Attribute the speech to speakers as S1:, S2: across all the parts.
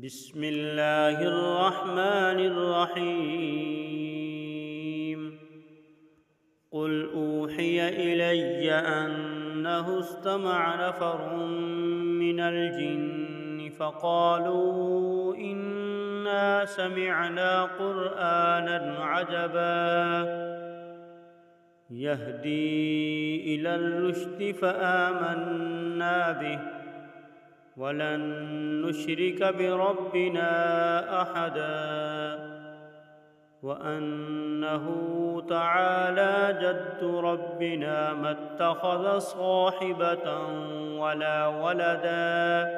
S1: بسم الله الرحمن الرحيم. قل أوحي إلي أنه استمع نفر من الجن فقالوا إنا سمعنا قرآنا عجبا يهدي إلى الرشد فآمنا به ولن نشرك بربنا أحدا وأنه تعالى جد ربنا ما اتخذ صاحبة ولا ولدا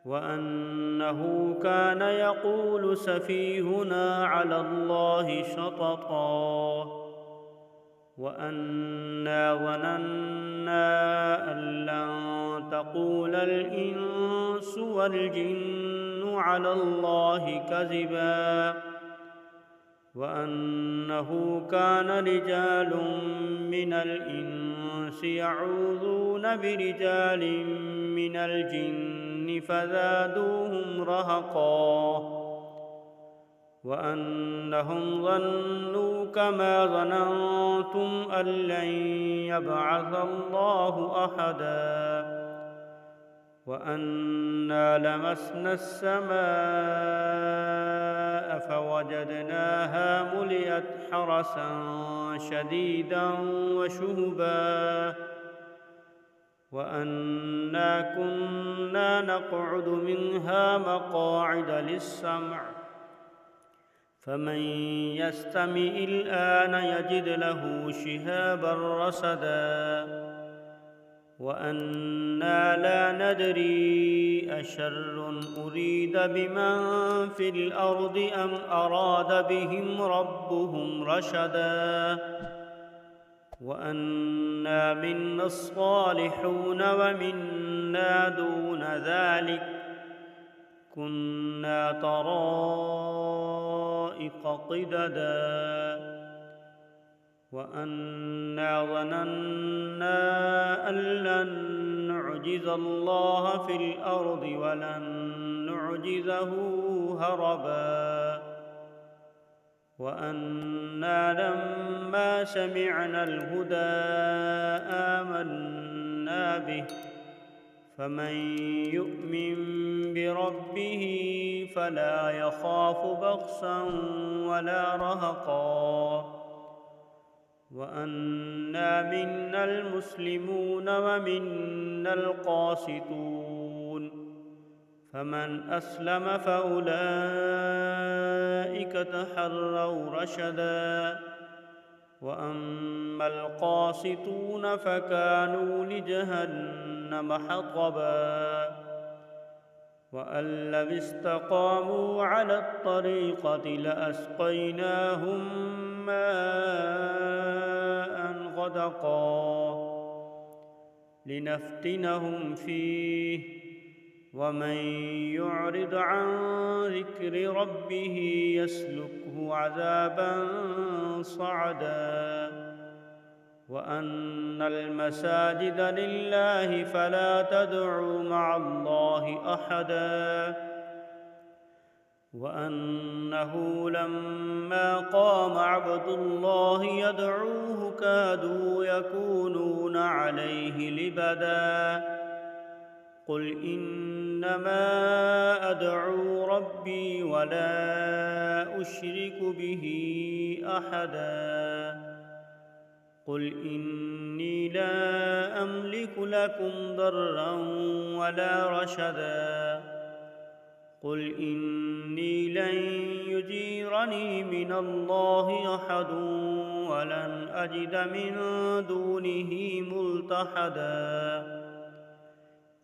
S1: وأنه كان يقول سفيهنا على الله شططا وأنا ظننا أن لن تقول الإنس والجن على الله كذبا وأنه كان رجال من الإنس يعوذون برجال من الجن فزادوهم رهقا وأنهم ظنوا كما ظننتم أن لن يبعث الله أحدا وأنا لمسنا السماء فوجدناها ملئت حرسا شديدا وشهبا وأنا كنا نقعد منها مقاعد للسمع فمن يستمع الآن يجد له شهابا رصدا وأنا لا ندري أشر أريد بمن في الأرض أم أراد بهم ربهم رشدا وأنا منا الصالحون ومنا دون ذلك كنا طرائق قددا وأنا ظننا أن لن نعجز الله في الأرض ولن نعجزه هربا وأنا لما سمعنا الهدى آمنا به فمن يؤمن بربه فلا يخاف بخسا ولا رهقا وأنا منا المسلمون ومنا القاسطون فمن أسلم فأولئك تحروا رشدا وأما القاسطون فكانوا لجهنم حطبا وأن لم استقاموا على الطريقة لأسقيناهم ماء غدقا لنفتنهم فيه ومن يعرض عن ذكر ربه يسلكه عذابا صعدا وأن المساجد لله فلا تدعوا مع الله أحدا وأنه لما قام عبد الله يدعوه كادوا يكونون عليه لبدا قل إنما أدعو ربي ولا أشرك به أحدا قل إني لا أملك لكم ضرا ولا رشدا قل إني لن يجيرني من الله أحد ولن أجد من دونه ملتحدا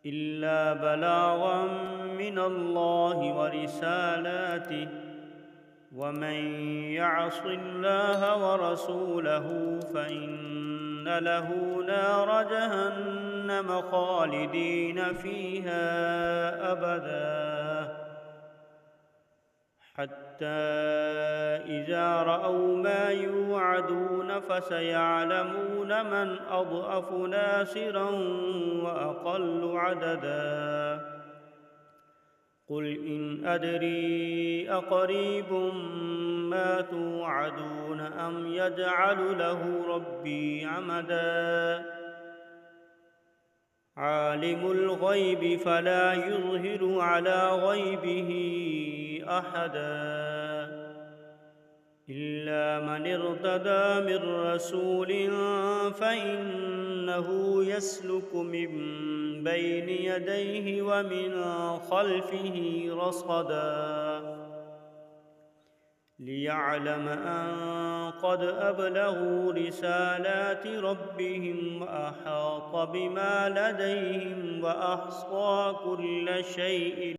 S1: إلا بلاغا من الله ورسالاته ومن يعص الله ورسوله فإن له نار جهنم خالدين فيها أبدا حتى إذا رأوا ما يوعدون فسيعلمون من أضعف ناصرا وأقل عددا قل إن أدري أقريب ما توعدون أم يجعل له ربي عمدا عالم الغيب فلا يظهر على غيبه أحدا إلا من ارتدى من رسول فإنه يسلك من بين يديه ومن خلفه رصدا ليعلم أن قد أبلغوا رسالات ربهم وأحاط بما لديهم وأحصى كل شيء